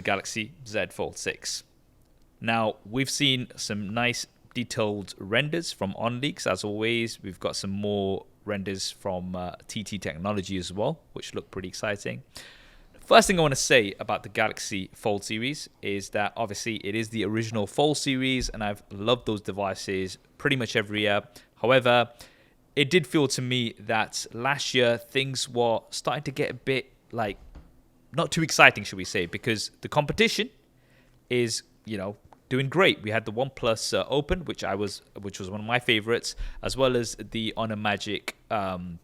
Galaxy Z Fold 6. Now, we've seen some nice detailed renders from OnLeaks. As always, we've got some more renders from TT Technology as well, which look pretty exciting. First thing I want to say about the Galaxy Fold series is that obviously it is the original Fold series, and I've loved those devices pretty much every year. However, it did feel to me that last year things were starting to get a bit like not too exciting, should we say, because the competition is, doing great. We had the OnePlus Open, which was one of my favorites, as well as the Honor Magic V2,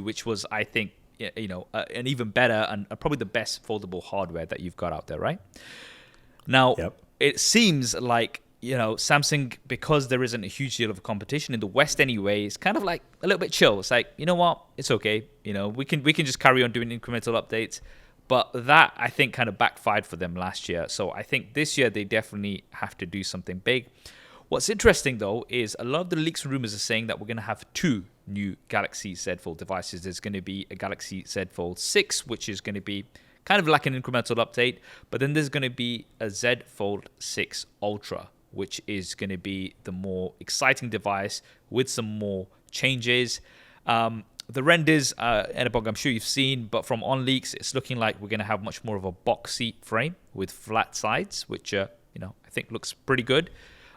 which was, I think, an even better and probably the best foldable hardware that you've got out there, right? Now, It seems like, Samsung, because there isn't a huge deal of competition in the West anyway, it's kind of like a little bit chill. It's like, you know what? It's okay. We can just carry on doing incremental updates. But that, I think, kind of backfired for them last year. So I think this year they definitely have to do something big. What's interesting, though, is a lot of the leaks and rumors are saying that we're going to have two new Galaxy Z Fold devices. There's going to be a Galaxy Z Fold 6, which is going to be kind of like an incremental update. But then there's going to be a Z Fold 6 Ultra, which is going to be the more exciting device with some more changes. The renders, Edibog, I'm sure you've seen, but from OnLeaks, it's looking like we're going to have much more of a boxy frame with flat sides, which, I think looks pretty good.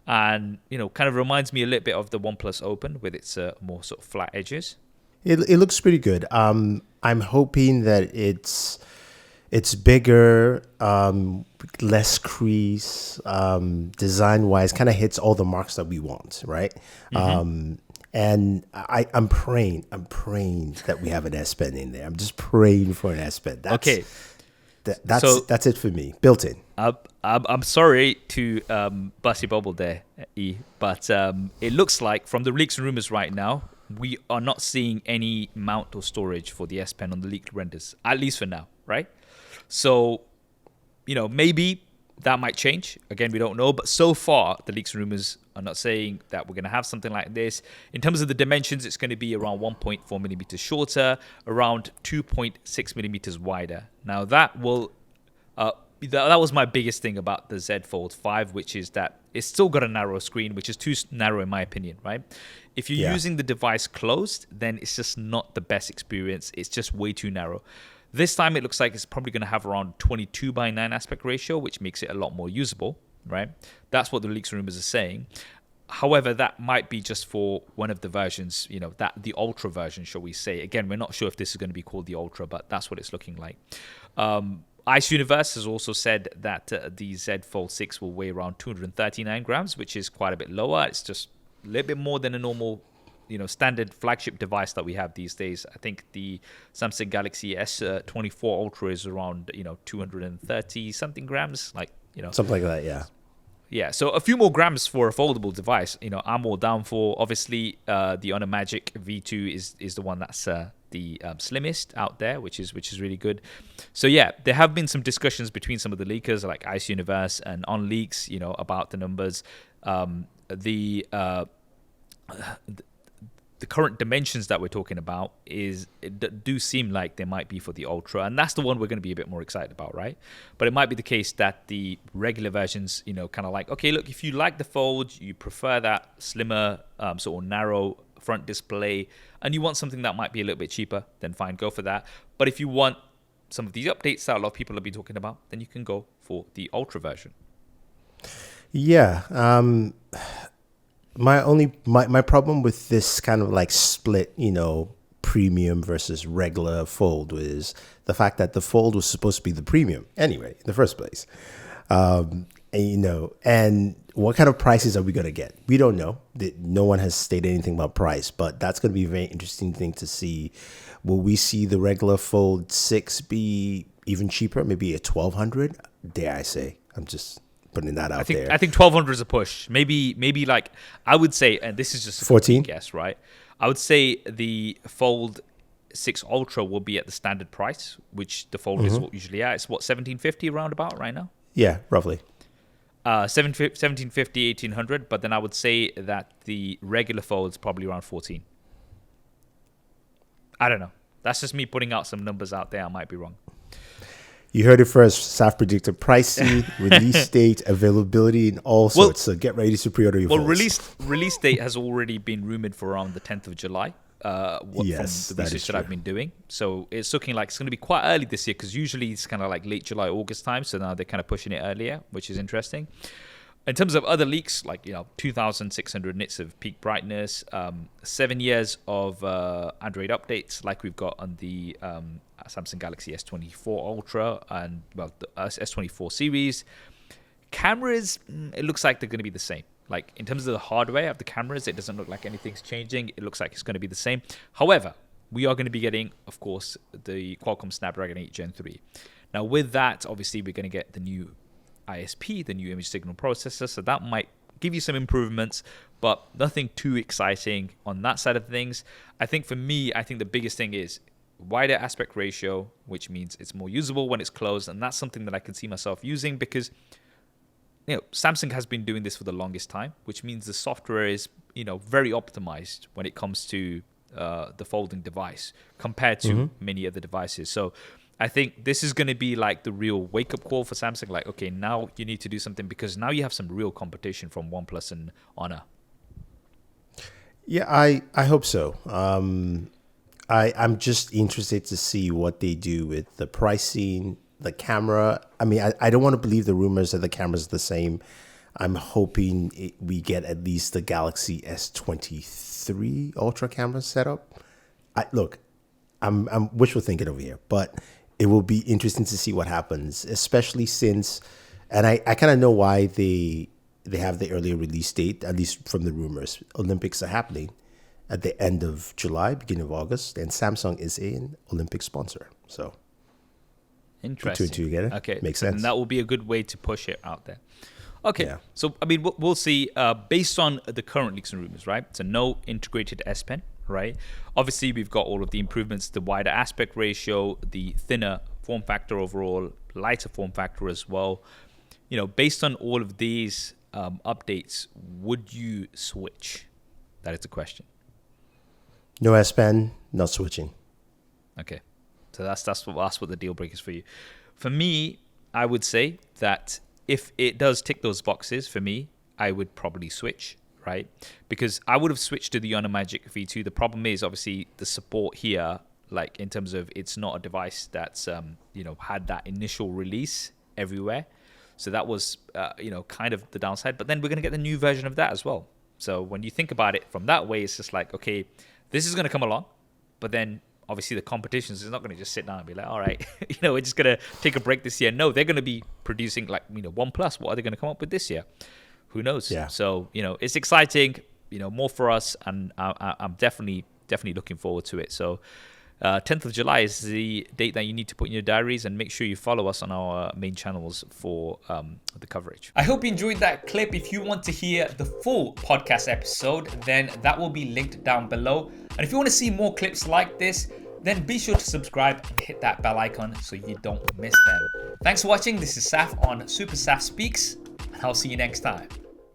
And, kind of reminds me a little bit of the OnePlus Open with its more sort of flat edges. It looks pretty good. I'm hoping that it's bigger, less crease, design-wise, kind of hits all the marks that we want, right? Mm-hmm. And I'm praying that we have an S Pen in there. I'm just praying for an S Pen. That's it for me. Built in. I'm sorry to bust your bubble there, E, but it looks like from the leaks and rumors right now, we are not seeing any mount or storage for the S Pen on the leaked renders, at least for now, right? So, maybe that might change. Again, we don't know. But so far, the leaks and rumors are not saying that we're going to have something like this. In terms of the dimensions, it's going to be around 1.4 millimeters shorter, around 2.6 millimeters wider. Now, that will... that was my biggest thing about the Z Fold 5, which is that it's still got a narrow screen, which is too narrow in my opinion, right? If you're using the device closed, then it's just not the best experience. It's just way too narrow. This time, it looks like it's probably going to have around 22:9 aspect ratio, which makes it a lot more usable, right? That's what the leaks and rumors are saying. However, that might be just for one of the versions, the Ultra version, shall we say. Again, we're not sure if this is going to be called the Ultra, but that's what it's looking like. Ice Universe has also said that the Z Fold 6 will weigh around 239 grams, which is quite a bit lower. It's just a little bit more than a normal standard flagship device that we have these days. I think the Samsung Galaxy S24 Ultra is around 230 something grams, something like that. Yeah, so a few more grams for a foldable device, I'm all down for. Obviously, the Honor Magic V2 is the one that's the slimmest out there, which is really good. So yeah, there have been some discussions between some of the leakers like Ice Universe and OnLeaks, about the numbers. The current dimensions that we're talking about do seem like they might be for the Ultra, and that's the one we're going to be a bit more excited about, right? But it might be the case that the regular versions, kind of like, okay, look, if you like the Fold, you prefer that slimmer, sort of narrow front display, and you want something that might be a little bit cheaper, then fine, go for that. But if you want some of these updates that a lot of people have been talking about, then you can go for the Ultra version. Yeah. My problem with this kind of like split, premium versus regular Fold was the fact that the Fold was supposed to be the premium anyway, in the first place. And what kind of prices are we going to get? We don't know. No one has stated anything about price, but that's going to be a very interesting thing to see. Will we see the regular Fold 6 be even cheaper? Maybe a 1,200? Dare I say? I'm just putting that out there. I think 1,200 is a push. Maybe like I would say, and this is just a 14 guess, right? I would say the Fold 6 Ultra will be at the standard price, which the Fold is usually at. It's what, 1,750 roundabout right now? Yeah, roughly. 1,750, 1,800, but then I would say that the regular Fold is probably around 14. I don't know. That's just me putting out some numbers out there. I might be wrong. You heard it first. SAF predicted pricing, release date, availability, and all sorts. So get ready to pre-order your phones. Release date has already been rumored for around the 10th of July. Yes, from the research that I've been doing. So it's looking like it's going to be quite early this year, because usually it's kind of like late July, August time. So now they're kind of pushing it earlier, which is interesting. In terms of other leaks, like 2,600 nits of peak brightness, 7 years of Android updates, like we've got on the Samsung Galaxy S24 Ultra and the S24 series. Cameras, it looks like they're going to be the same. Like in terms of the hardware of the cameras, it doesn't look like anything's changing. It looks like it's going to be the same. However, we are going to be getting, of course, the Qualcomm Snapdragon 8 Gen 3. Now, with that, obviously, we're going to get the new ISP, the new image signal processor. So that might give you some improvements, but nothing too exciting on that side of things. I think for me, the biggest thing is wider aspect ratio, which means it's more usable when it's closed. And that's something that I can see myself using, because Samsung has been doing this for the longest time, which means the software is, very optimized when it comes to the folding device compared to many other devices. So I think this is going to be like the real wake-up call for Samsung. Like, okay, now you need to do something, because now you have some real competition from OnePlus and Honor. Yeah, I hope so. I'm just interested to see what they do with the pricing, the camera. I mean, I don't want to believe the rumors that the camera's the same. I'm hoping we get at least the Galaxy S23 Ultra camera setup. I'm wishful thinking over here, but it will be interesting to see what happens, especially since, and I kind of know why they have the earlier release date, at least from the rumors. Olympics are happening at the end of July, beginning of August, and Samsung is an Olympic sponsor. So interesting. Put two and two together. Okay, makes sense. And that will be a good way to push it out there. Okay, yeah. So I mean, we'll see. Based on the current leaks and rumors, right? So no integrated S Pen, right? Obviously, we've got all of the improvements: the wider aspect ratio, the thinner form factor overall, lighter form factor as well. Based on all of these updates, would you switch? That is the question. No S Pen, not switching. Okay, so that's what the deal breakers for you. For me, I would say that if it does tick those boxes for me, I would probably switch, right? Because I would have switched to the Honor Magic V2. The problem is obviously the support here, like in terms of it's not a device that's had that initial release everywhere. So that was kind of the downside. But then we're gonna get the new version of that as well. So when you think about it from that way, it's just like, okay, this is gonna come along, but then obviously the competition is not going to just sit down and be like, all right, we're just going to take a break this year. No, they're going to be producing like, OnePlus. What are they going to come up with this year? Who knows? Yeah. So, it's exciting, more for us. And I'm definitely looking forward to it. So 10th of July is the date that you need to put in your diaries, and make sure you follow us on our main channels for the coverage. I hope you enjoyed that clip. If you want to hear the full podcast episode, then that will be linked down below. And if you want to see more clips like this, then be sure to subscribe and hit that bell icon so you don't miss them. Thanks for watching. This is Saf on SuperSaf Speaks, and I'll see you next time.